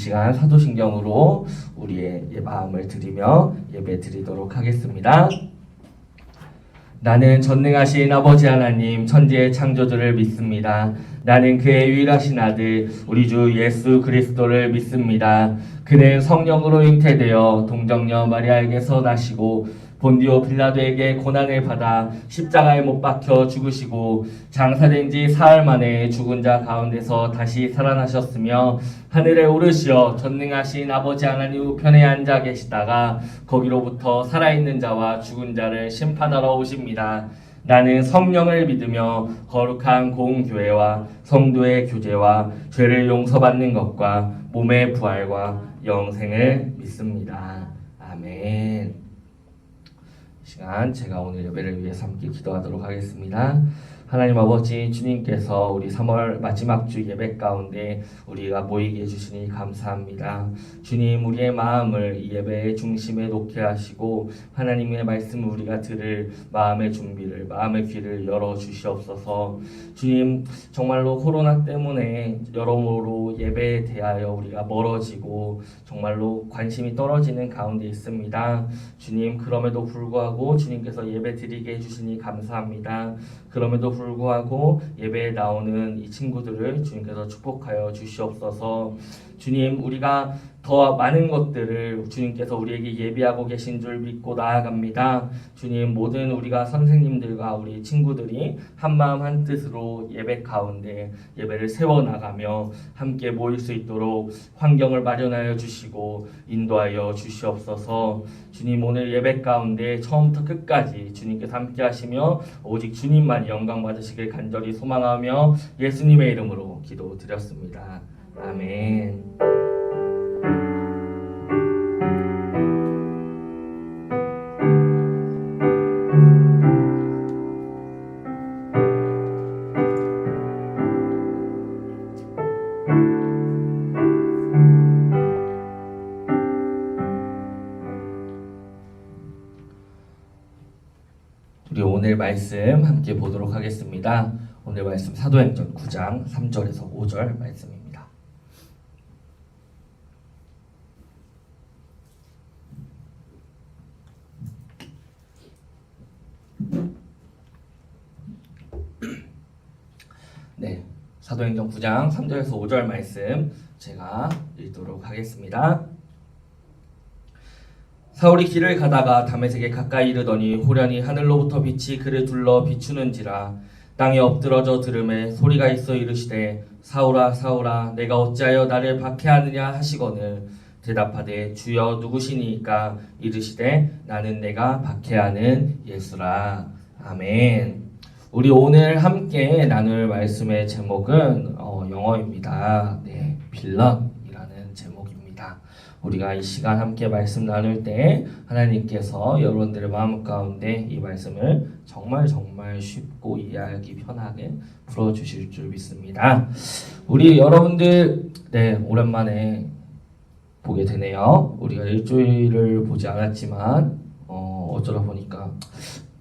시간 사도신경으로 우리의 마음을 드리며 예배 드리도록 하겠습니다. 나는 전능하신 아버지 하나님 천지의 창조주를 믿습니다. 나는 그의 유일하신 아들 우리 주 예수 그리스도를 믿습니다. 그는 성령으로 잉태되어 동정녀 마리아에게서 나시고 본디오 빌라도에게 고난을 받아 십자가에 못 박혀 죽으시고 장사된 지 사흘 만에 죽은 자 가운데서 다시 살아나셨으며 하늘에 오르시어 전능하신 아버지 하나님 우편에 앉아 계시다가 거기로부터 살아있는 자와 죽은 자를 심판하러 오십니다. 나는 성령을 믿으며 거룩한 공교회와 성도의 교제와 죄를 용서받는 것과 몸의 부활과 영생을 믿습니다. 아멘. 시간 제가 오늘 예배를 위해서 함께 기도하도록 하겠습니다. 하나님 아버지, 주님께서 우리 3월 마지막 주 예배 가운데 우리가 모이게 해주시니 감사합니다. 주님, 우리의 마음을 이 예배의 중심에 놓게 하시고 하나님의 말씀을 우리가 들을 마음의 준비를, 마음의 귀를 열어주시옵소서. 주님, 정말로 코로나 때문에 여러모로 예배에 대하여 우리가 멀어지고 정말로 관심이 떨어지는 가운데 있습니다. 주님, 그럼에도 불구하고 주님께서 예배 드리게 해주시니 감사합니다. 그럼에도 불구하고 예배에 나오는 이 친구들을 주님께서 축복하여 주시옵소서. 주님, 우리가 더 많은 것들을 주님께서 우리에게 예비하고 계신 줄 믿고 나아갑니다. 주님, 모든 우리가 선생님들과 우리 친구들이 한마음 한뜻으로 예배 가운데 예배를 세워나가며 함께 모일 수 있도록 환경을 마련하여 주시고 인도하여 주시옵소서. 주님, 오늘 예배 가운데 처음부터 끝까지 주님께서 함께 하시며 오직 주님만 영광 받으시길 간절히 소망하며 예수님의 이름으로 기도드렸습니다. 아멘. 우리 오늘 말씀 함께 보도록 하겠습니다. 오늘 말씀 사도행전 9장 3절에서 5절 말씀입니다. 네, 사도행전 9장 3절에서 5절 말씀 제가 읽도록 하겠습니다. 사울이 길을 가다가 다메섹에 가까이 이르더니 호련히 하늘로부터 빛이 그를 둘러 비추는지라. 땅에 엎드러져 들음에 소리가 있어 이르시되 사울아 사울아 내가 어찌하여 나를 박해하느냐 하시거늘 대답하되 주여 누구시니까 이르시되 나는 내가 박해하는 예수라. 아멘. 우리 오늘 함께 나눌 말씀의 제목은 영어입니다. 네, 빌런이라는 제목입니다. 우리가 이 시간 함께 말씀 나눌 때 하나님께서 여러분들의 마음 가운데 이 말씀을 정말 쉽고 이해하기 편하게 풀어주실 줄 믿습니다. 우리 여러분들 오랜만에 보게 되네요. 우리가 일주일을 보지 않았지만 어쩌다 보니까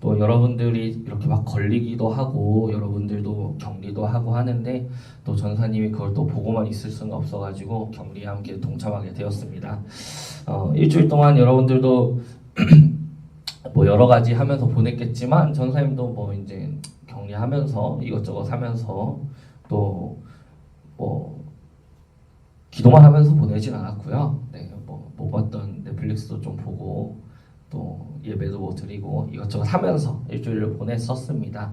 또 여러분들이 이렇게 막 걸리기도 하고 여러분들도 격리도 하고 하는데 또 전사님이 그걸 또 보고만 있을 수는 없어가지고 격리에 함께 동참하게 되었습니다. 일주일 동안 여러분들도 뭐 여러 가지 하면서 보냈겠지만 전사님도 뭐 이제 격리하면서 이것저것 하면서 또 뭐 기도만 하면서 보내진 않았고요. 네, 못 봤던 넷플릭스도 좀 보고 또 예배도 뭐 드리고 이것저것 하면서 일주일을 보냈었습니다.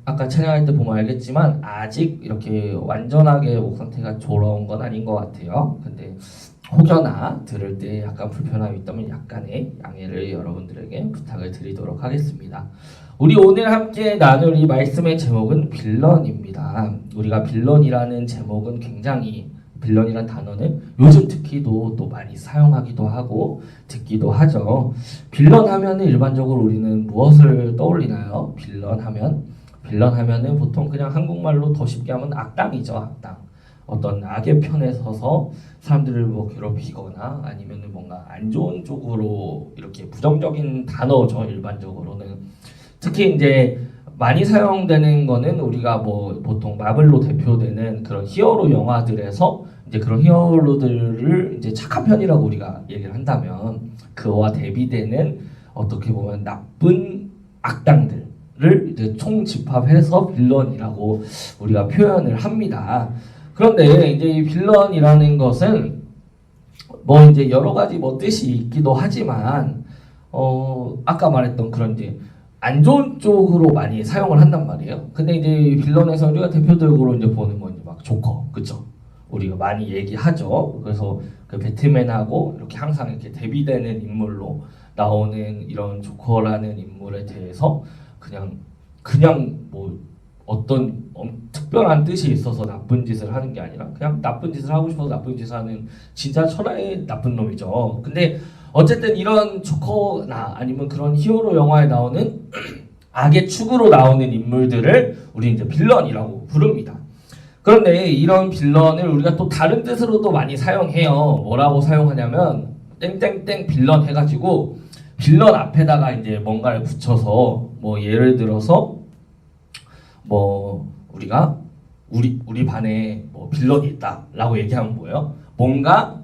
아까 찬양할 때 보면 알겠지만 아직 이렇게 완전하게 목 상태가 돌아온 건 아닌 것 같아요. 근데 혹여나 들을 때 약간 불편함이 있다면 약간의 양해를 여러분들에게 부탁을 드리도록 하겠습니다. 우리 오늘 함께 나눌 이 말씀의 제목은 빌런입니다. 우리가 빌런이라는 제목은 굉장히 빌런이란 단어는 요즘 특히도 또 많이 사용하기도 하고 듣기도 하죠. 빌런 하면은 일반적으로 우리는 무엇을 떠올리나요? 빌런 하면은 보통 그냥 한국말로 더 쉽게 하면 악당이죠. 악당. 어떤 악의 편에 서서 사람들을 뭐 괴롭히거나 아니면은 뭔가 안 좋은 쪽으로 이렇게 부정적인 단어죠. 일반적으로는. 특히 이제 많이 사용되는 거는 우리가 뭐 보통 마블로 대표되는 그런 히어로 영화들에서 이제 그런 히어로들을 이제 착한 편이라고 우리가 얘기를 한다면 그와 대비되는 어떻게 보면 나쁜 악당들을 이제 총집합해서 빌런이라고 우리가 표현을 합니다. 그런데 이제 이 빌런이라는 것은 뭐 이제 여러 가지 뭐 뜻이 있기도 하지만 아까 말했던 그런 이제 안 좋은 쪽으로 많이 사용을 한단 말이에요. 근데 이제 빌런에서 우리가 대표적으로 이제 보는 건 이제 막 조커, 그쵸? 우리가 많이 얘기하죠. 그래서 그 배트맨하고 이렇게 항상 이렇게 대비되는 인물로 나오는 이런 조커라는 인물에 대해서 그냥 뭐 어떤 특별한 뜻이 있어서 나쁜 짓을 하는 게 아니라 그냥 나쁜 짓을 하고 싶어서 나쁜 짓을 하는 진짜 천하의 나쁜 놈이죠. 근데 어쨌든 이런 조커나 아니면 그런 히어로 영화에 나오는 악의 축으로 나오는 인물들을 우리 이제 빌런이라고 부릅니다. 그런데 이런 빌런을 우리가 또 다른 뜻으로도 많이 사용해요. 뭐라고 사용하냐면 땡땡땡 빌런 해가지고 빌런 앞에다가 이제 뭔가를 붙여서 뭐 예를 들어서 뭐 우리가 우리 반에 뭐 빌런이 있다라고 얘기하면 뭐예요? 뭔가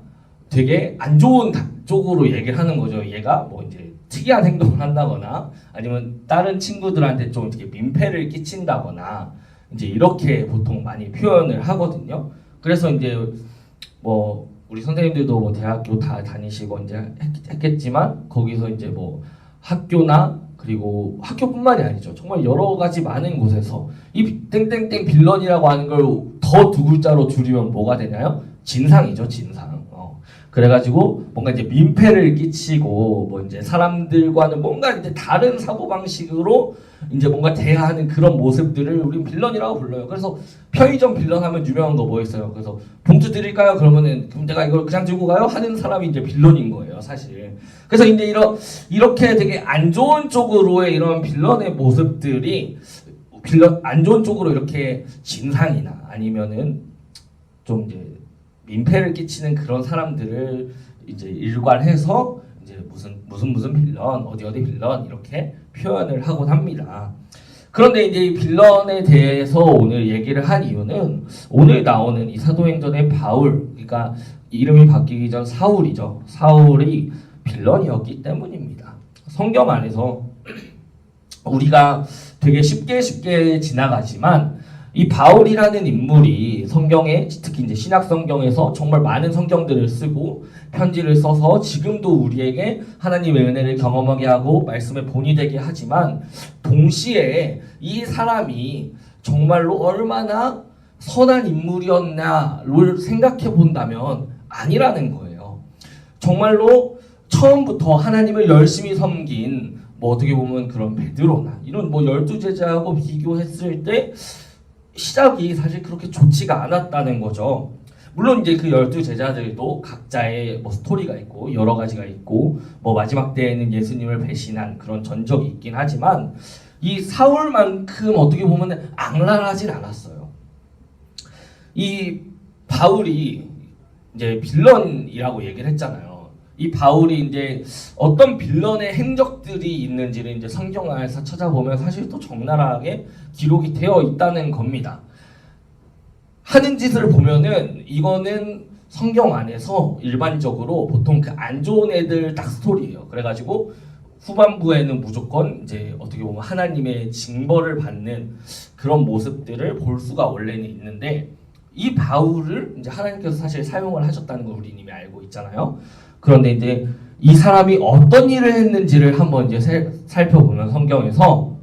되게 안 좋은 쪽으로 얘기를 하는 거죠. 얘가 뭐 이제 특이한 행동을 한다거나 아니면 다른 친구들한테 좀 이렇게 민폐를 끼친다거나 이제 이렇게 보통 많이 표현을 하거든요. 그래서 이제 뭐 우리 선생님들도 뭐 대학교 다 다니시고 이제 했겠지만 거기서 이제 뭐 학교나 그리고 학교뿐만이 아니죠. 정말 여러 가지 많은 곳에서 이 땡땡땡 빌런이라고 하는 걸 더 두 글자로 줄이면 뭐가 되나요? 진상이죠, 진상. 그래가지고 뭔가 이제 민폐를 끼치고 뭐 이제 사람들과는 뭔가 이제 다른 사고 방식으로 이제 뭔가 대화하는 그런 모습들을 우리 빌런이라고 불러요. 그래서 편의점 빌런 하면 유명한 거 뭐 있어요? 그래서 봉투 드릴까요? 그러면은 그럼 내가 이걸 그냥 들고 가요? 하는 사람이 이제 빌런인 거예요, 사실. 그래서 이제 이렇게 되게 안 좋은 쪽으로의 이런 빌런의 모습들이 안 좋은 쪽으로 이렇게 진상이나 아니면은 좀 이제 민폐를 끼치는 그런 사람들을 이제 일괄해서 이제 무슨 빌런 어디 빌런 이렇게 표현을 하곤 합니다. 그런데 이제 이 빌런에 대해서 오늘 얘기를 한 이유는 오늘 나오는 이 사도행전의 바울, 그러니까 이름이 바뀌기 전 사울이죠. 사울이 빌런이었기 때문입니다. 성경 안에서 우리가 되게 쉽게 지나가지만 이 바울이라는 인물이 성경에 특히 이제 신약 성경에서 정말 많은 성경들을 쓰고 편지를 써서 지금도 우리에게 하나님의 은혜를 경험하게 하고 말씀의 본이 되게 하지만 동시에 이 사람이 정말로 얼마나 선한 인물이었나를 생각해 본다면 아니라는 거예요. 정말로 처음부터 하나님을 열심히 섬긴 뭐 어떻게 보면 그런 베드로나 이런 뭐 12제자하고 비교했을 때 시작이 사실 그렇게 좋지가 않았다는 거죠. 물론 이제 그 12제자들도 각자의 뭐 스토리가 있고 여러 가지가 있고 뭐 마지막 때에는 예수님을 배신한 그런 전적이 있긴 하지만 이 사울만큼 어떻게 보면 악랄하진 않았어요. 이 바울이 이제 빌런이라고 얘기를 했잖아요. 이 바울이 이제 어떤 빌런의 행적들이 있는지를 이제 성경 안에서 찾아보면 사실 또 적나라하게 기록이 되어 있다는 겁니다. 하는 짓을 보면은 이거는 성경 안에서 일반적으로 보통 그 안 좋은 애들 딱 스토리예요. 그래가지고 후반부에는 무조건 이제 어떻게 보면 하나님의 징벌을 받는 그런 모습들을 볼 수가 원래는 있는데 이 바울을 이제 하나님께서 사실 사용을 하셨다는 걸 우리 이미 알고 있잖아요. 그런데 이제 이 사람이 어떤 일을 했는지를 한번 이제 살펴보면 성경에서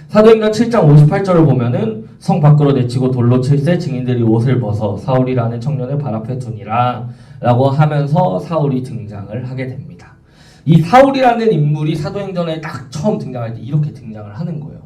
사도행전 7장 58절을 보면은 성 밖으로 내치고 돌로 칠세 증인들이 옷을 벗어 사울이라는 청년을 발 앞에 두니라 라고 하면서 사울이 등장을 하게 됩니다. 이 사울이라는 인물이 사도행전에 딱 처음 등장할 때 이렇게 등장을 하는 거예요.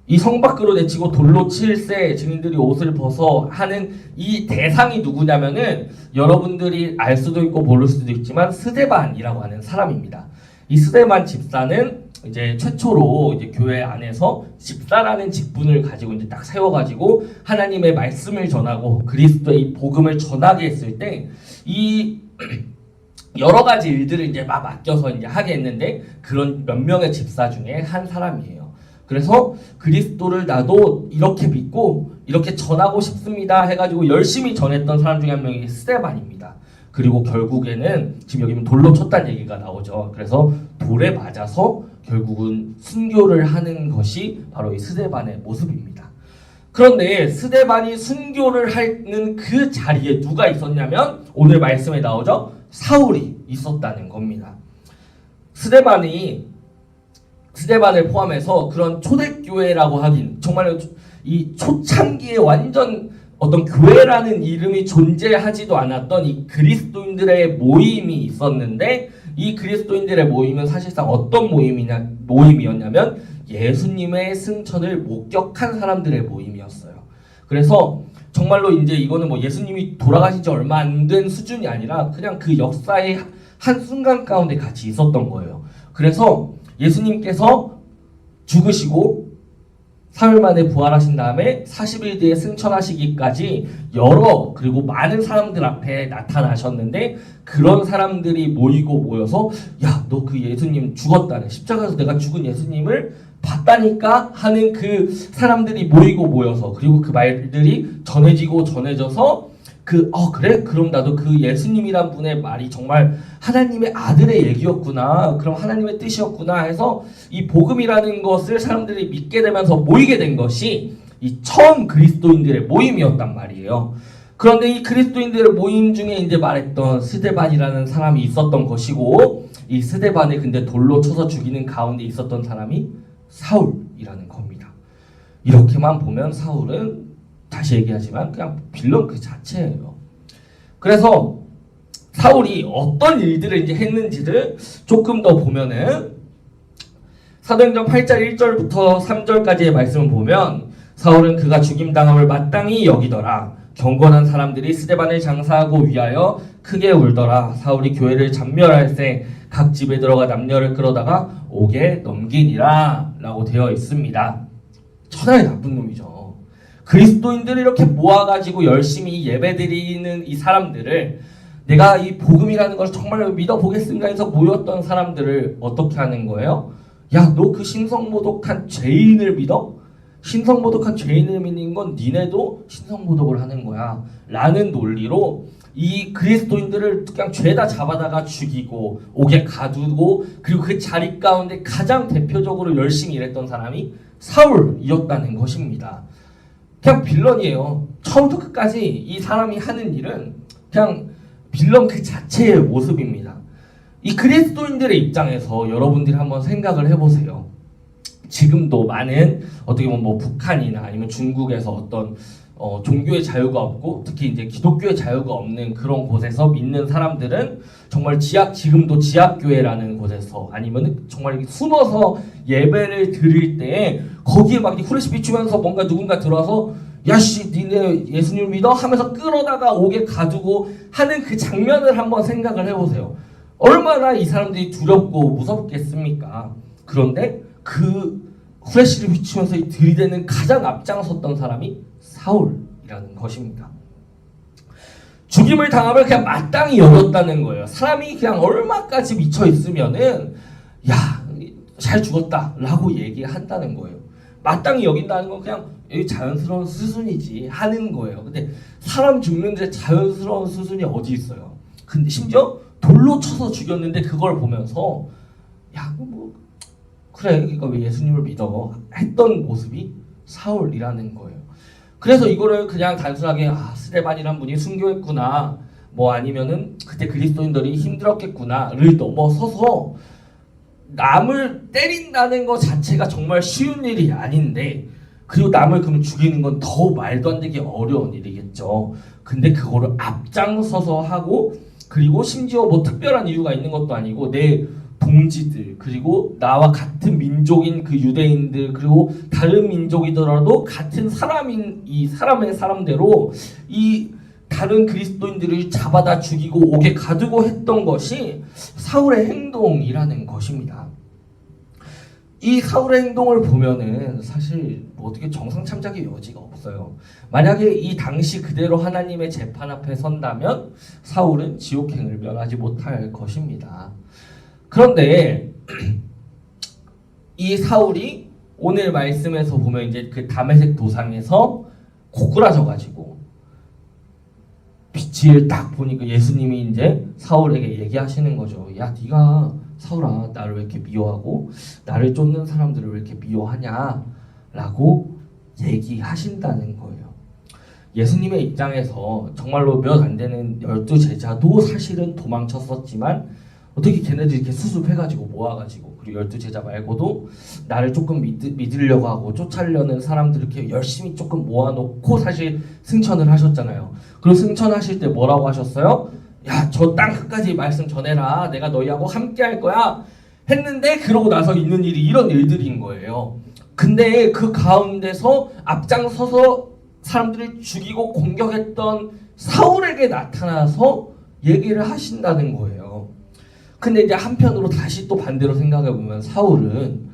이 성 밖으로 내치고 돌로 칠세 증인들이 옷을 벗어 하는 이 대상이 누구냐면은 여러분들이 알 수도 있고 모를 수도 있지만 스데반이라고 하는 사람입니다. 이 스데반 집사는 이제 최초로 이제 교회 안에서 집사라는 직분을 가지고 이제 딱 세워가지고 하나님의 말씀을 전하고 그리스도의 복음을 전하게 했을 때 이 여러 가지 일들을 이제 막 맡겨서 이제 하게 했는데 그런 몇 명의 집사 중에 한 사람이에요. 그래서 그리스도를 나도 이렇게 믿고 이렇게 전하고 싶습니다 해가지고 열심히 전했던 사람 중에 한 명이 스데반입니다. 그리고 결국에는 지금 여기 돌로 쳤다는 얘기가 나오죠. 그래서 돌에 맞아서 결국은 순교를 하는 것이 바로 이 스데반의 모습입니다. 그런데 스데반이 순교를 하는 그 자리에 누가 있었냐면 오늘 말씀에 나오죠. 사울이 있었다는 겁니다. 스데반을 포함해서 그런 초대교회라고 하긴 정말 이 초창기에 완전 어떤 교회라는 이름이 존재하지도 않았던 이 그리스도인들의 모임이 있었는데 이 그리스도인들의 모임은 사실상 어떤 모임이었냐면 예수님의 승천을 목격한 사람들의 모임이었어요. 그래서 정말로 이제 이거는 뭐 예수님이 돌아가신 지 얼마 안 된 수준이 아니라 그냥 그 역사의 한 순간 가운데 같이 있었던 거예요. 그래서 예수님께서 죽으시고 3일 만에 부활하신 다음에 40일 뒤에 승천하시기까지 그리고 많은 사람들 앞에 나타나셨는데 그런 사람들이 모여서 야, 너 그 예수님 죽었다네. 십자가에서 내가 죽은 예수님을 봤다니까 하는 그 사람들이 모여서 그리고 그 말들이 전해져서 그래? 그럼 나도 그 예수님이란 분의 말이 정말 하나님의 아들의 얘기였구나. 그럼 하나님의 뜻이었구나 해서 이 복음이라는 것을 사람들이 믿게 되면서 모이게 된 것이 이 처음 그리스도인들의 모임이었단 말이에요. 그런데 이 그리스도인들의 모임 중에 이제 말했던 스데반이라는 사람이 있었던 것이고 이 스데반을 근데 돌로 쳐서 죽이는 가운데 있었던 사람이 사울이라는 겁니다. 이렇게만 보면 사울은 다시 얘기하지만 그냥 빌런 그 자체예요. 그래서 사울이 어떤 일들을 이제 했는지를 조금 더 보면은 사도행전 8장 1절부터 3절까지의 말씀을 보면 사울은 그가 죽임당함을 마땅히 여기더라. 경건한 사람들이 스데반을 장사하고 위하여 크게 울더라. 사울이 교회를 잔멸할 때 각 집에 들어가 남녀를 끌어다가 옥에 넘기니라 라고 되어 있습니다. 천하의 나쁜 놈이죠. 그리스도인들을 이렇게 모아가지고 열심히 예배드리는 이 사람들을 내가 이 복음이라는 걸 정말 믿어보겠습니다 해서 모였던 사람들을 어떻게 하는 거예요? 야, 너 그 신성모독한 죄인을 믿어? 신성모독한 죄인을 믿는 건 니네도 신성모독을 하는 거야 라는 논리로 이 그리스도인들을 그냥 죄다 잡아다가 죽이고 옥에 가두고 그리고 그 자리 가운데 가장 대표적으로 열심히 일했던 사람이 사울이었다는 것입니다. 그냥 빌런이에요. 처음부터 끝까지 이 사람이 하는 일은 그냥 빌런 그 자체의 모습입니다. 이 그리스도인들의 입장에서 여러분들이 한번 생각을 해보세요. 지금도 많은 어떻게 보면 뭐 북한이나 아니면 중국에서 어떤 종교의 자유가 없고 특히 이제 기독교의 자유가 없는 그런 곳에서 믿는 사람들은 정말 지금도 지하교회라는 곳에서 아니면 정말 숨어서 예배를 드릴 때 거기에 막 후레쉬 비추면서 뭔가 누군가 들어와서 야씨 니네 예수님 믿어? 하면서 끌어다가 옥에 가두고 하는 그 장면을 한번 생각을 해보세요. 얼마나 이 사람들이 두렵고 무섭겠습니까? 그런데 그 후레쉬를 비추면서 들이대는 가장 앞장섰던 사람이 사울이라는 것입니다. 죽임을 당하면 그냥 마땅히 여겼다는 거예요. 사람이 그냥 얼마까지 미쳐 있으면은 야, 잘 죽었다 라고 얘기한다는 거예요. 마땅히 여긴다는 건 그냥 자연스러운 수순이지 하는 거예요. 근데 사람 죽는데 자연스러운 수순이 어디 있어요? 근데 심지어 돌로 쳐서 죽였는데 그걸 보면서 야, 뭐 그래, 그러니까 왜 예수님을 믿어? 했던 모습이 사울이라는 거예요. 그래서 이거를 그냥 단순하게 스데반이란 분이 순교했구나, 뭐 아니면은 그때 그리스도인들이 힘들었겠구나를 넘어서서 남을 때린다는 것 자체가 정말 쉬운 일이 아닌데 그리고 남을 그러면 죽이는 건 더 말도 안 되게 어려운 일이겠죠. 근데 그거를 앞장서서 하고 그리고 심지어 뭐 특별한 이유가 있는 것도 아니고 내 동지들 그리고 나와 같은 민족인 그 유대인들 그리고 다른 민족이더라도 같은 사람인 이 사람대로 이 다른 그리스도인들을 잡아다 죽이고 옥에 가두고 했던 것이 사울의 행동이라는 것입니다. 이 사울의 행동을 보면은 사실 뭐 어떻게 정상참작의 여지가 없어요. 만약에 이 당시 그대로 하나님의 재판 앞에 선다면 사울은 지옥행을 면하지 못할 것입니다. 그런데 이 사울이 오늘 말씀에서 보면 이제 그 다메섹 도상에서 고꾸라져가지고 빛을 딱 보니까 예수님이 이제 사울에게 얘기하시는 거죠. 야, 네가 사울아, 나를 왜 이렇게 미워하고 나를 쫓는 사람들을 왜 이렇게 미워하냐? 라고 얘기하신다는 거예요. 예수님의 입장에서 정말로 몇 안 되는 12제자도 사실은 도망쳤었지만 어떻게 걔네들이 이렇게 수습해가지고 모아가지고, 그리고 12제자 말고도 나를 조금 믿으려고 하고 쫓아려는 사람들을 이렇게 열심히 조금 모아놓고 사실 승천을 하셨잖아요. 그리고 승천하실 때 뭐라고 하셨어요? 야, 저 땅 끝까지 말씀 전해라. 내가 너희하고 함께 할 거야. 했는데 그러고 나서 있는 일이 이런 일들인 거예요. 근데 그 가운데서 앞장서서 사람들을 죽이고 공격했던 사울에게 나타나서 얘기를 하신다는 거예요. 근데 이제 한편으로 다시 또 반대로 생각해보면 사울은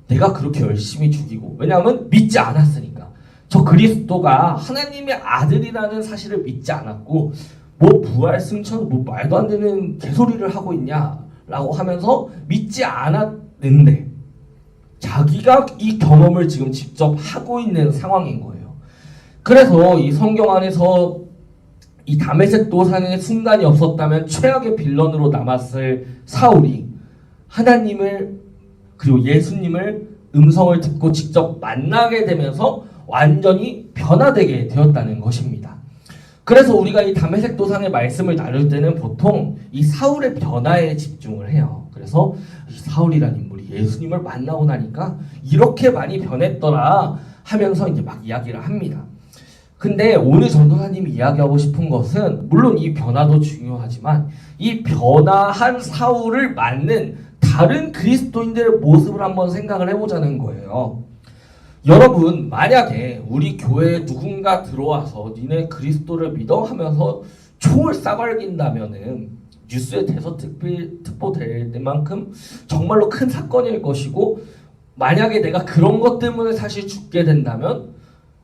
내가 그렇게 열심히 죽이고, 왜냐하면 믿지 않았으니까, 저 그리스도가 하나님의 아들이라는 사실을 믿지 않았고, 뭐 부활 승천 뭐 말도 안 되는 개소리를 하고 있냐라고 하면서 믿지 않았는데 자기가 이 경험을 지금 직접 하고 있는 상황인 거예요. 그래서 이 성경 안에서 이 다메섹 도산의 순간이 없었다면 최악의 빌런으로 남았을 사울이 하나님을 그리고 예수님을 음성을 듣고 직접 만나게 되면서 완전히 변화되게 되었다는 것입니다. 그래서 우리가 이 다메섹 도산의 말씀을 나눌 때는 보통 이 사울의 변화에 집중을 해요. 그래서 이 사울이라는 인물이 예수님을 만나고 나니까 이렇게 많이 변했더라 하면서 이제 막 이야기를 합니다. 근데 오늘 전도사님이 이야기하고 싶은 것은 물론 이 변화도 중요하지만 이 변화한 사울을 맞는 다른 그리스도인들의 모습을 한번 생각을 해보자는 거예요. 여러분, 만약에 우리 교회에 누군가 들어와서 니네 그리스도를 믿어 하면서 총을 싸발긴다면은 뉴스에 대서특보될 만큼 정말로 큰 사건일 것이고, 만약에 내가 그런 것 때문에 사실 죽게 된다면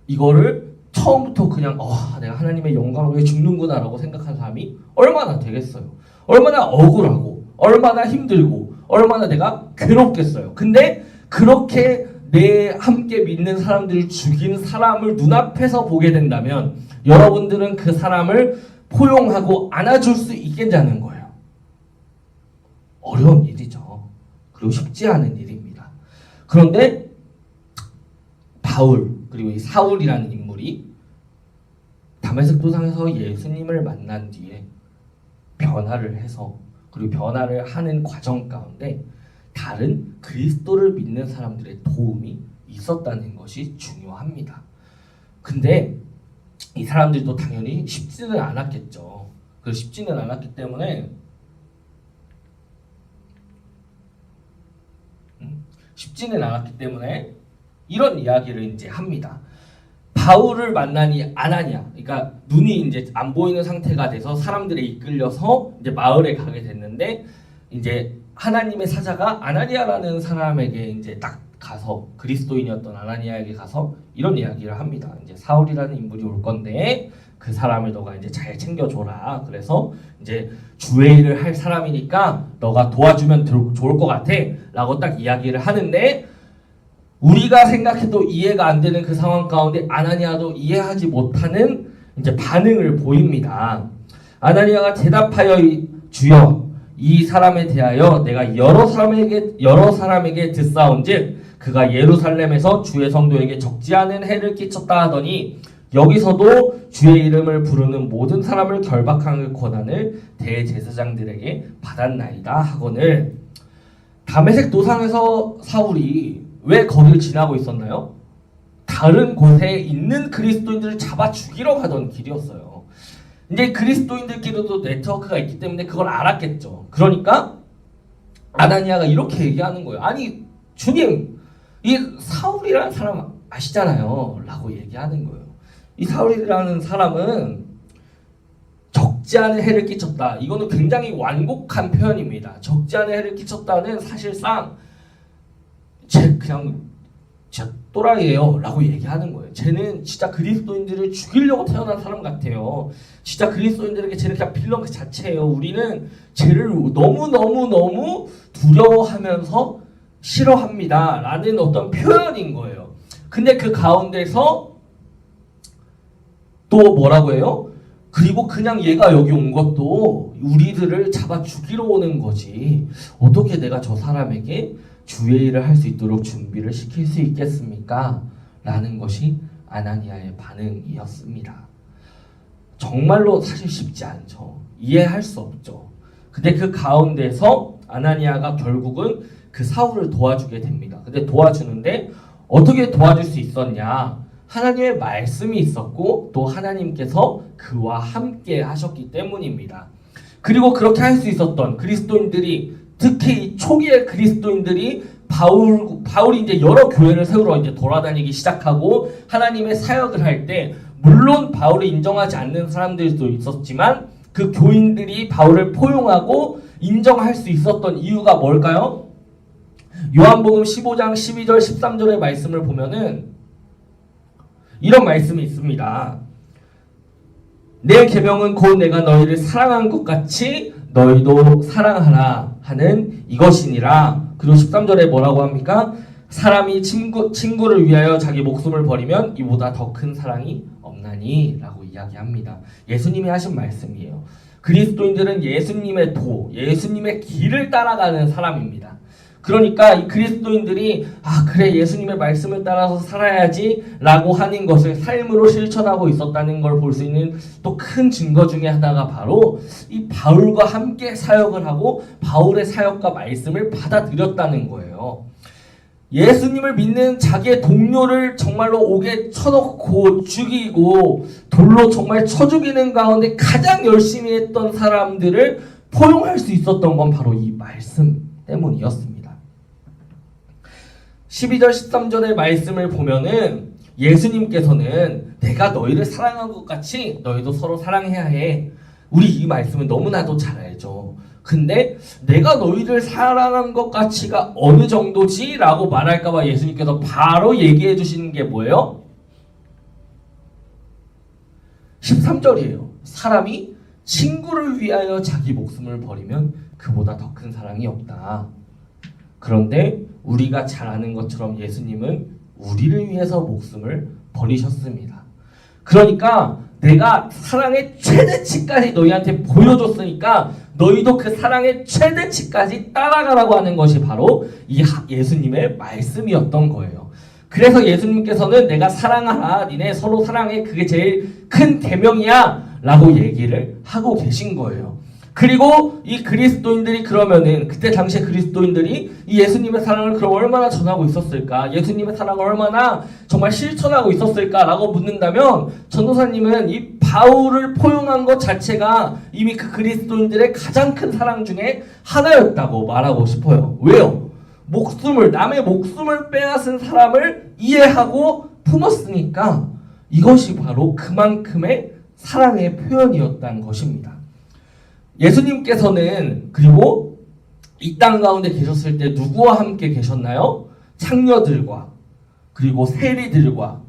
이거를 처음부터 그냥 내가 하나님의 영광을 위해 죽는구나 라고 생각한 사람이 얼마나 되겠어요. 얼마나 억울하고 얼마나 힘들고 얼마나 내가 괴롭겠어요. 근데 그렇게 내 함께 믿는 사람들을 죽인 사람을 눈앞에서 보게 된다면 여러분들은 그 사람을 포용하고 안아줄 수 있겠냐는 거예요. 어려운 일이죠. 그리고 쉽지 않은 일입니다. 그런데 바울 그리고 이 사울이라는 인물이 다메섹 도상에서 예수님을 만난 뒤에 변화를 해서, 그리고 변화를 하는 과정 가운데 다른 그리스도를 믿는 사람들의 도움이 있었다는 것이 중요합니다. 근데 이 사람들도 당연히 쉽지는 않았겠죠. 그 쉽지는 않았기 때문에 이런 이야기를 이제 합니다. 바울을 만나니 아나니아, 그러니까 눈이 이제 안 보이는 상태가 돼서 사람들에 이끌려서 이제 마을에 가게 됐는데, 이제 하나님의 사자가 아나니아라는 사람에게 이제 딱 가서, 그리스도인이었던 아나니아에게 가서 이런 이야기를 합니다. 이제 사울이라는 인물이 올 건데 그 사람을 너가 이제 잘 챙겨줘라. 그래서 이제 주의 일을 할 사람이니까 너가 도와주면 좋을 것 같아 라고 딱 이야기를 하는데, 우리가 생각해도 이해가 안 되는 그 상황 가운데 아나니아도 이해하지 못하는 이제 반응을 보입니다. 아나니아가 대답하여 주여, 이 사람에 대하여 내가 여러 사람에게 듣사온즉 그가 예루살렘에서 주의 성도에게 적지 않은 해를 끼쳤다 하더니 여기서도 주의 이름을 부르는 모든 사람을 결박하는 권한을 대제사장들에게 받았나이다 하거늘. 다메섹 도상에서 사울이 왜 거기를 지나고 있었나요? 다른 곳에 있는 그리스도인들을 잡아 죽이러 가던 길이었어요. 이제 그리스도인들끼리도 네트워크가 있기 때문에 그걸 알았겠죠. 그러니까 아나니아가 이렇게 얘기하는 거예요. 아니 주님, 이 사울이라는 사람 아시잖아요 라고 얘기하는 거예요. 이 사울이라는 사람은 적지 않은 해를 끼쳤다. 이거는 굉장히 완곡한 표현입니다. 적지 않은 해를 끼쳤다는 사실상 그냥 또라이예요 라고 얘기하는 거예요. 쟤는 진짜 그리스도인들을 죽이려고 태어난 사람 같아요. 진짜 그리스도인들에게 쟤는 그냥 빌런 그 자체예요. 우리는 쟤를 너무 두려워하면서 싫어합니다 라는 어떤 표현인 거예요. 근데 그 가운데서 또 뭐라고 해요? 그리고 그냥 얘가 여기 온 것도 우리들을 잡아 죽이러 오는 거지. 어떻게 내가 저 사람에게 주의 일을 할 수 있도록 준비를 시킬 수 있겠습니까? 라는 것이 아나니아의 반응이었습니다. 정말로 사실 쉽지 않죠. 이해할 수 없죠. 근데 그 가운데서 아나니아가 결국은 그 사울을 도와주게 됩니다. 근데 도와주는데 어떻게 도와줄 수 있었냐? 하나님의 말씀이 있었고 또 하나님께서 그와 함께 하셨기 때문입니다. 그리고 그렇게 할 수 있었던 그리스도인들이, 특히 초기의 그리스도인들이 바울이 이제 여러 교회를 세우러 이제 돌아다니기 시작하고 하나님의 사역을 할 때, 물론 바울을 인정하지 않는 사람들도 있었지만 그 교인들이 바울을 포용하고 인정할 수 있었던 이유가 뭘까요? 요한복음 15장 12절 13절의 말씀을 보면은 이런 말씀이 있습니다. 내 계명은 곧 내가 너희를 사랑한 것 같이 너희도 사랑하라 하는 이것이니라. 그리고 13절에 뭐라고 합니까? 사람이 친구를 위하여 자기 목숨을 버리면 이보다 더 큰 사랑이 없나니 라고 이야기합니다. 예수님이 하신 말씀이에요. 그리스도인들은 예수님의 예수님의 길을 따라가는 사람입니다. 그러니까 이 그리스도인들이 그래 예수님의 말씀을 따라서 살아야지 라고 하는 것을 삶으로 실천하고 있었다는 걸 볼 수 있는 또 큰 증거 중에 하나가 바로 이 바울과 함께 사역을 하고 바울의 사역과 말씀을 받아들였다는 거예요. 예수님을 믿는 자기의 동료를 정말로 옥에 쳐넣고 죽이고 돌로 정말 쳐 죽이는 가운데 가장 열심히 했던 사람들을 포용할 수 있었던 건 바로 이 말씀 때문이었습니다. 12절 13절의 말씀을 보면은 예수님께서는 내가 너희를 사랑한 것 같이 너희도 서로 사랑해야 해. 우리 이 말씀은 너무나도 잘 알죠. 근데 내가 너희를 사랑한 것 같이가 어느 정도지? 라고 말할까봐 예수님께서 바로 얘기해 주시는 게 뭐예요? 13절이에요. 사람이 친구를 위하여 자기 목숨을 버리면 그보다 더 큰 사랑이 없다. 그런데 우리가 잘 아는 것처럼 예수님은 우리를 위해서 목숨을 버리셨습니다. 그러니까 내가 사랑의 최대치까지 너희한테 보여줬으니까 너희도 그 사랑의 최대치까지 따라가라고 하는 것이 바로 이 예수님의 말씀이었던 거예요. 그래서 예수님께서는 내가 사랑하라, 니네 서로 사랑해, 그게 제일 큰 계명이야 라고 얘기를 하고 계신 거예요. 그리고 이 그리스도인들이 그러면은 그때 당시에 그리스도인들이 이 예수님의 사랑을 그럼 얼마나 전하고 있었을까? 예수님의 사랑을 얼마나 정말 실천하고 있었을까라고 묻는다면 전도사님은 이 바울을 포용한 것 자체가 이미 그 그리스도인들의 가장 큰 사랑 중에 하나였다고 말하고 싶어요. 왜요? 남의 목숨을 빼앗은 사람을 이해하고 품었으니까 이것이 바로 그만큼의 사랑의 표현이었다는 것입니다. 예수님께서는 그리고 이 땅 가운데 계셨을 때 누구와 함께 계셨나요? 창녀들과 그리고 세리들과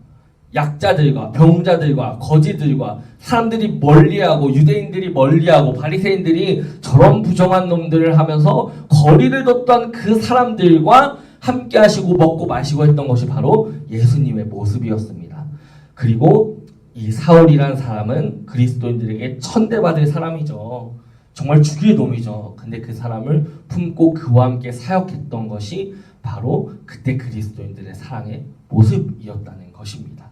약자들과 병자들과 거지들과 사람들이 멀리하고 유대인들이 멀리하고 바리새인들이 저런 부정한 놈들을 하면서 거리를 뒀던 그 사람들과 함께 하시고 먹고 마시고 했던 것이 바로 예수님의 모습이었습니다. 그리고 이 사울이란 사람은 그리스도인들에게 천대받을 사람이죠. 정말 죽일 놈이죠. 근데 그 사람을 품고 그와 함께 사역했던 것이 바로 그때 그리스도인들의 사랑의 모습이었다는 것입니다.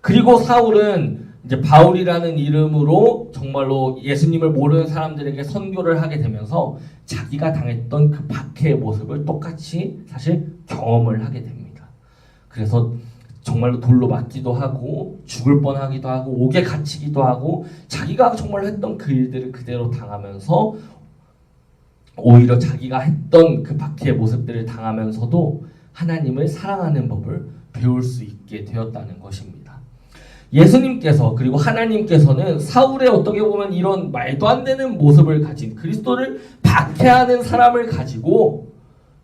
그리고 사울은 이제 바울이라는 이름으로 정말로 예수님을 모르는 사람들에게 선교를 하게 되면서 자기가 당했던 그 박해의 모습을 똑같이 사실 경험을 하게 됩니다. 그래서 정말로 돌로 맞기도 하고 죽을 뻔하기도 하고 옥에 갇히기도 하고 자기가 정말 했던 그 일들을 그대로 당하면서 오히려 자기가 했던 그 박해의 모습들을 당하면서도 하나님을 사랑하는 법을 배울 수 있게 되었다는 것입니다. 예수님께서 그리고 하나님께서는 사울의 어떻게 보면 이런 말도 안 되는 모습을 가진 그리스도를 박해하는 사람을 가지고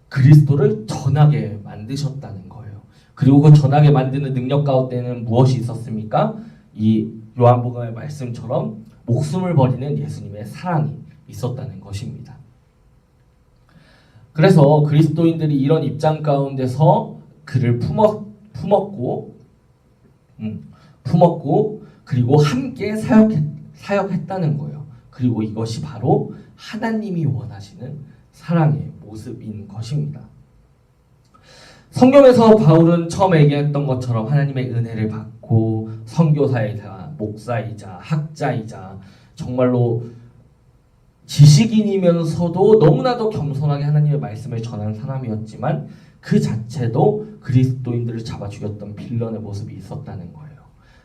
그리스도를 전하게 만드셨다는 거예요. 그리고 그 전하게 만드는 능력 가운데는 무엇이 있었습니까? 이 요한복음의 말씀처럼 목숨을 버리는 예수님의 사랑이 있었다는 것입니다. 그래서 그리스도인들이 이런 입장 가운데서 그를 품었고 그리고 함께 사역했다는 거예요. 그리고 이것이 바로 하나님이 원하시는 사랑의 모습인 것입니다. 성경에서 바울은 처음 얘기했던 것처럼 하나님의 은혜를 받고 선교사이자 목사이자 학자이자 정말로 지식인이면서도 너무나도 겸손하게 하나님의 말씀을 전한 사람이었지만 그 자체도 그리스도인들을 잡아 죽였던 빌런의 모습이 있었다는 거예요.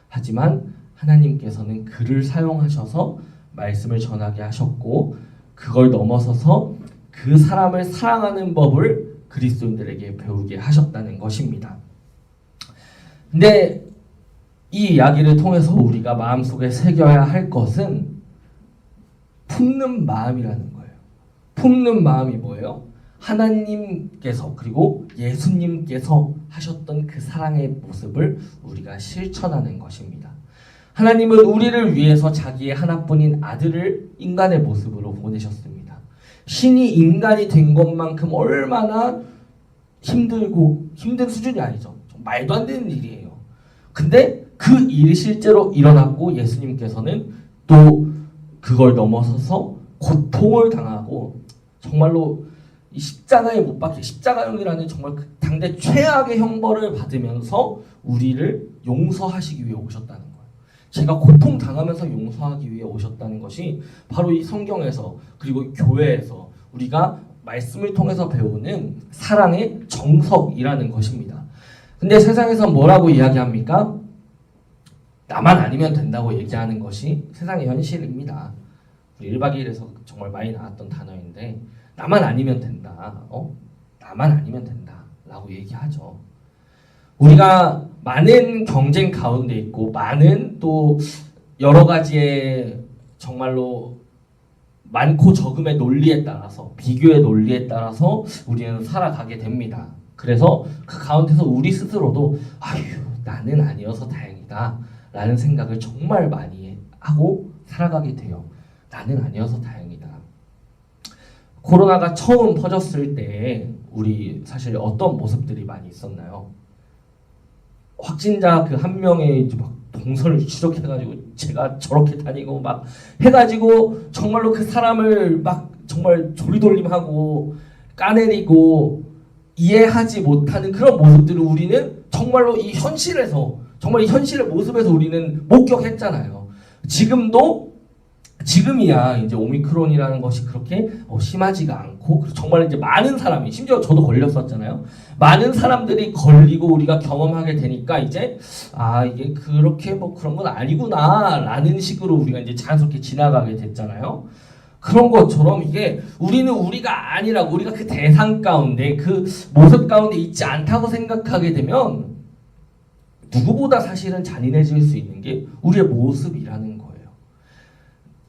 하지만 하나님께서는 그를 사용하셔서 말씀을 전하게 하셨고 그걸 넘어서서 그 사람을 사랑하는 법을 그리스도인들에게 배우게 하셨다는 것입니다. 근데 이 이야기를 통해서 우리가 마음속에 새겨야 할 것은 품는 마음이라는 거예요. 품는 마음이 뭐예요? 하나님께서 그리고 예수님께서 하셨던 그 사랑의 모습을 우리가 실천하는 것입니다. 하나님은 우리를 위해서 자기의 하나뿐인 아들을 인간의 모습으로 보내셨습니다. 신이 인간이 된 것만큼 얼마나 힘들고 힘든 수준이 아니죠. 말도 안 되는 일이에요. 근데 그 일이 실제로 일어났고 예수님께서는 또 그걸 넘어서서 고통을 당하고 정말로 이 십자가에 못 박혀 십자가형이라는 정말 당대 최악의 형벌을 받으면서 우리를 용서하시기 위해 오셨다는 거예요. 제가 고통 당하면서 용서하기 위해 오셨다는 것이 바로 이 성경에서 그리고 교회에서 우리가 말씀을 통해서 배우는 사랑의 정석이라는 것입니다. 근데 세상에서 뭐라고 이야기합니까? 나만 아니면 된다고 얘기하는 것이 세상의 현실입니다. 우리 1박 2일에서 정말 많이 나왔던 단어인데 나만 아니면 된다. 나만 아니면 된다. 라고 얘기하죠. 우리가 많은 경쟁 가운데 있고 많은 또 여러 가지의 정말로 많고 적음의 논리에 따라서 비교의 논리에 따라서 우리는 살아가게 됩니다. 그래서 그 가운데서 우리 스스로도 아휴 나는 아니어서 다행이다 라는 생각을 정말 많이 하고 살아가게 돼요. 나는 아니어서 다행이다. 코로나가 처음 퍼졌을 때 우리 사실 어떤 모습들이 많이 있었나요? 확진자 그 한 명의 이제 막 동선을 추적해가지고 제가 저렇게 다니고 막 해가지고 정말로 그 사람을 막 정말 조리돌림하고 까내리고 이해하지 못하는 그런 모습들을 우리는 정말로 이 현실에서 정말 이 현실의 모습에서 우리는 목격했잖아요. 지금이야 이제 오미크론이라는 것이 그렇게 심하지가 않고 정말 이제 많은 사람이 심지어 저도 걸렸었잖아요. 많은 사람들이 걸리고 우리가 경험하게 되니까 이제 이게 그렇게 뭐 그런 건 아니구나라는 식으로 우리가 이제 자연스럽게 지나가게 됐잖아요. 그런 것처럼 이게 우리는 우리가 아니라고 우리가 그 대상 가운데 그 모습 가운데 있지 않다고 생각하게 되면 누구보다 사실은 잔인해질 수 있는 게 우리의 모습이라는 거예요.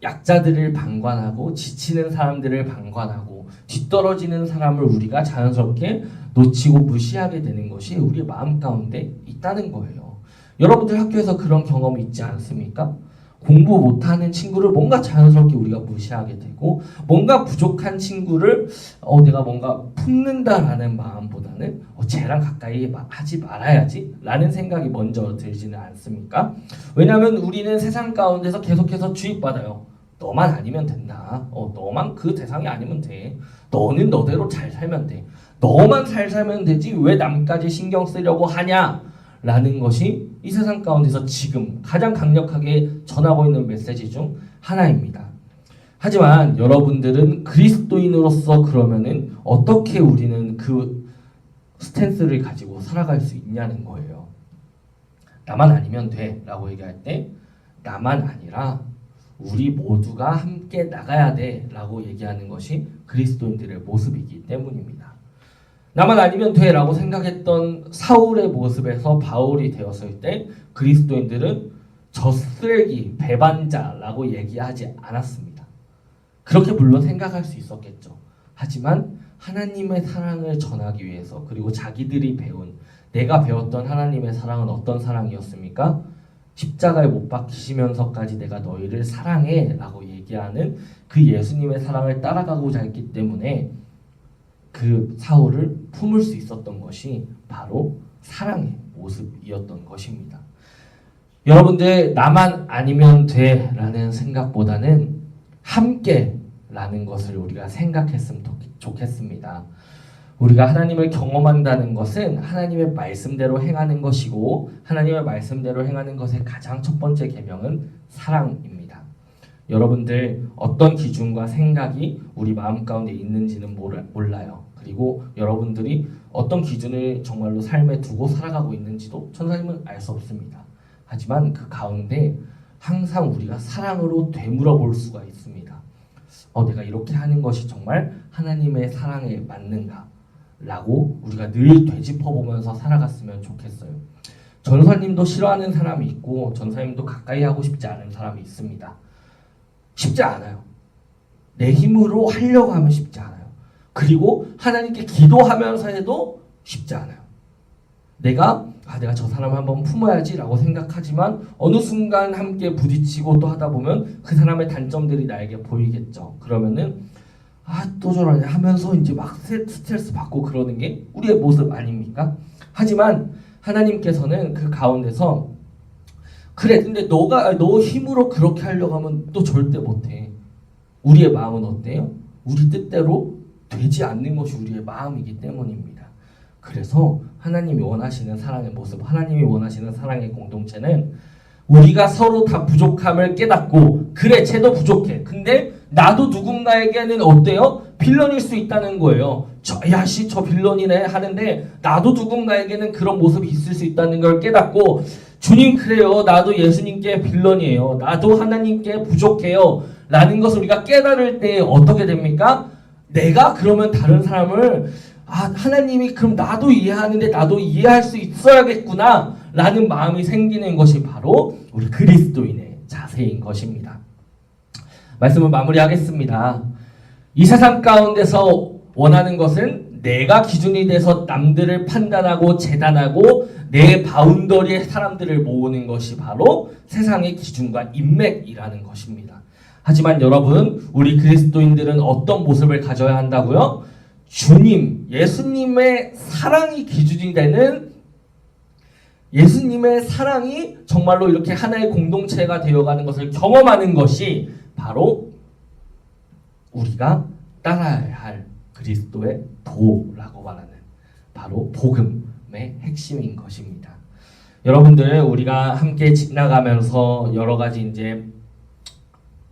약자들을 방관하고 지치는 사람들을 방관하고 뒤떨어지는 사람을 우리가 자연스럽게 놓치고 무시하게 되는 것이 우리의 마음 가운데 있다는 거예요. 여러분들 학교에서 그런 경험이 있지 않습니까? 공부 못하는 친구를 뭔가 자연스럽게 우리가 무시하게 되고 뭔가 부족한 친구를 내가 뭔가 품는다라는 마음보다는 쟤랑 가까이 하지 말아야지 라는 생각이 먼저 들지는 않습니까? 왜냐하면 우리는 세상 가운데서 계속해서 주입받아요. 너만 아니면 된다. 너만 그 대상이 아니면 돼. 너는 너대로 잘 살면 돼. 너만 잘 살면 되지 왜 남까지 신경 쓰려고 하냐? 라는 것이 이 세상 가운데서 지금 가장 강력하게 전하고 있는 메시지 중 하나입니다. 하지만 여러분들은 그리스도인으로서 그러면은 어떻게 우리는 그 스탠스를 가지고 살아갈 수 있냐는 거예요. 나만 아니면 돼 라고 얘기할 때 나만 아니라 우리 모두가 함께 나가야 돼 라고 얘기하는 것이 그리스도인들의 모습이기 때문입니다. 나만 아니면 돼 라고 생각했던 사울의 모습에서 바울이 되었을 때 그리스도인들은 저 쓰레기, 배반자라고 얘기하지 않았습니다. 그렇게 물론 생각할 수 있었겠죠. 하지만 하나님의 사랑을 전하기 위해서 그리고 자기들이 내가 배웠던 하나님의 사랑은 어떤 사랑이었습니까? 십자가에 못 박히시면서까지 내가 너희를 사랑해 라고 얘기하는 그 예수님의 사랑을 따라가고자 했기 때문에 그 사울을 품을 수 있었던 것이 바로 사랑의 모습이었던 것입니다. 여러분들 나만 아니면 돼라는 생각보다는 함께라는 것을 우리가 생각했으면 좋겠습니다. 우리가 하나님을 경험한다는 것은 하나님의 말씀대로 행하는 것이고 하나님의 말씀대로 행하는 것의 가장 첫 번째 계명은 사랑입니다. 여러분들 어떤 기준과 생각이 우리 마음 가운데 있는지는 몰라요. 그리고 여러분들이 어떤 기준을 정말로 삶에 두고 살아가고 있는지도 천사님은 알 수 없습니다. 하지만 그 가운데 항상 우리가 사랑으로 되물어 볼 수가 있습니다. 내가 이렇게 하는 것이 정말 하나님의 사랑에 맞는가? 라고 우리가 늘 되짚어보면서 살아갔으면 좋겠어요. 전사님도 싫어하는 사람이 있고 전사님도 가까이 하고 싶지 않은 사람이 있습니다. 쉽지 않아요. 내 힘으로 하려고 하면 쉽지 않아요. 그리고 하나님께 기도하면서 해도 쉽지 않아요. 내가 저 사람을 한번 품어야지 라고 생각하지만 어느 순간 함께 부딪히고 또 하다 보면 그 사람의 단점들이 나에게 보이겠죠. 그러면은 또 저러냐 하면서 이제 막 스트레스 받고 그러는 게 우리의 모습 아닙니까? 하지만 하나님께서는 그 가운데서 그래 근데 너가 너 힘으로 그렇게 하려고 하면 또 절대 못해. 우리의 마음은 어때요? 우리 뜻대로 되지 않는 것이 우리의 마음이기 때문입니다. 그래서 하나님이 원하시는 사랑의 모습, 하나님이 원하시는 사랑의 공동체는 우리가 서로 다 부족함을 깨닫고 그래 쟤도 부족해. 근데 나도 누군가에게는 어때요? 빌런일 수 있다는 거예요. 저 빌런이네 하는데 나도 누군가에게는 그런 모습이 있을 수 있다는 걸 깨닫고 주님 그래요. 나도 예수님께 빌런이에요. 나도 하나님께 부족해요. 라는 것을 우리가 깨달을 때 어떻게 됩니까? 내가 그러면 다른 사람을 하나님이 그럼 나도 이해하는데 나도 이해할 수 있어야겠구나 라는 마음이 생기는 것이 바로 우리 그리스도인의 자세인 것입니다. 말씀을 마무리하겠습니다. 이 세상 가운데서 원하는 것은 내가 기준이 돼서 남들을 판단하고 재단하고 내 바운더리의 사람들을 모으는 것이 바로 세상의 기준과 인맥이라는 것입니다. 하지만 여러분, 우리 그리스도인들은 어떤 모습을 가져야 한다고요? 주님, 예수님의 사랑이 기준이 되는 예수님의 사랑이 정말로 이렇게 하나의 공동체가 되어가는 것을 경험하는 것이 바로 우리가 따라야 할 그리스도의 도라고 말하는 바로 복음의 핵심인 것입니다. 여러분들 우리가 함께 지나가면서 여러 가지 이제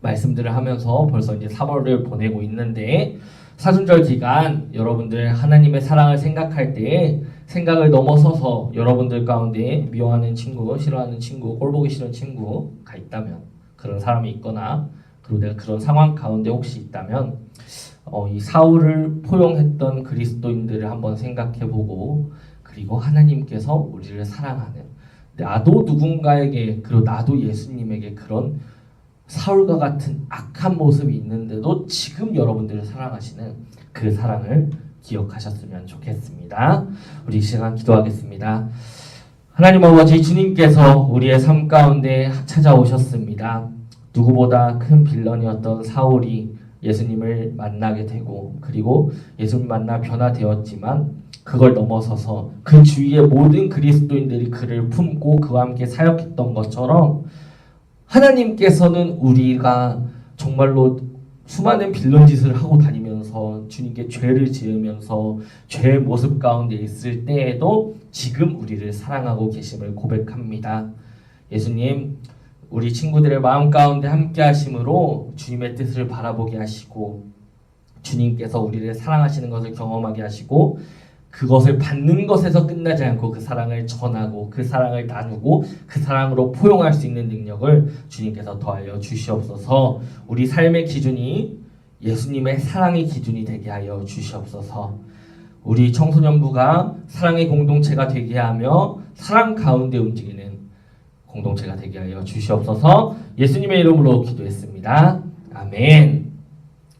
말씀들을 하면서 벌써 이제 3월을 보내고 있는데 사순절 기간 여러분들 하나님의 사랑을 생각할 때 생각을 넘어서서 여러분들 가운데 미워하는 친구, 싫어하는 친구, 꼴보기 싫은 친구가 있다면 그런 사람이 있거나 그리고 내가 그런 상황 가운데 혹시 있다면 이 사울을 포용했던 그리스도인들을 한번 생각해보고 그리고 하나님께서 우리를 사랑하는 나도 누군가에게 그리고 나도 예수님에게 그런 사울과 같은 악한 모습이 있는데도 지금 여러분들을 사랑하시는 그 사랑을 기억하셨으면 좋겠습니다. 우리 이 시간 기도하겠습니다. 하나님 아버지 주님께서 우리의 삶 가운데 찾아오셨습니다. 누구보다 큰 빌런이었던 사울이 예수님을 만나게 되고 그리고 예수님 만나 변화되었지만 그걸 넘어서서 그 주위의 모든 그리스도인들이 그를 품고 그와 함께 사역했던 것처럼 하나님께서는 우리가 정말로 수많은 빌런 짓을 하고 다니면서 주님께 죄를 지으면서 죄의 모습 가운데 있을 때에도 지금 우리를 사랑하고 계심을 고백합니다. 예수님, 우리 친구들의 마음 가운데 함께 하심으로 주님의 뜻을 바라보게 하시고 주님께서 우리를 사랑하시는 것을 경험하게 하시고 그것을 받는 것에서 끝나지 않고 그 사랑을 전하고 그 사랑을 나누고 그 사랑으로 포용할 수 있는 능력을 주님께서 더하여 주시옵소서. 우리 삶의 기준이 예수님의 사랑의 기준이 되게 하여 주시옵소서. 우리 청소년부가 사랑의 공동체가 되게 하며 사랑 가운데 움직이는 공동체가 되게 하여 주시옵소서. 예수님의 이름으로 기도했습니다. 아멘.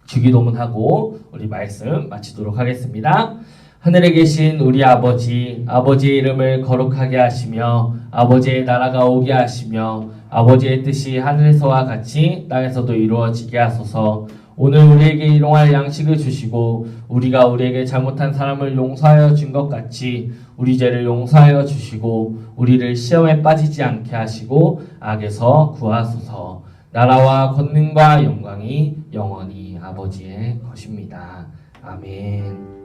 주기도문하고 우리 말씀 마치도록 하겠습니다. 하늘에 계신 우리 아버지, 아버지의 이름을 거룩하게 하시며 아버지의 나라가 오게 하시며 아버지의 뜻이 하늘에서와 같이 땅에서도 이루어지게 하소서. 오늘 우리에게 일용할 양식을 주시고 우리가 우리에게 잘못한 사람을 용서하여 준 것 같이 우리 죄를 용서하여 주시고 우리를 시험에 빠지지 않게 하시고 악에서 구하소서. 나라와 권능과 영광이 영원히 아버지의 것입니다. 아멘.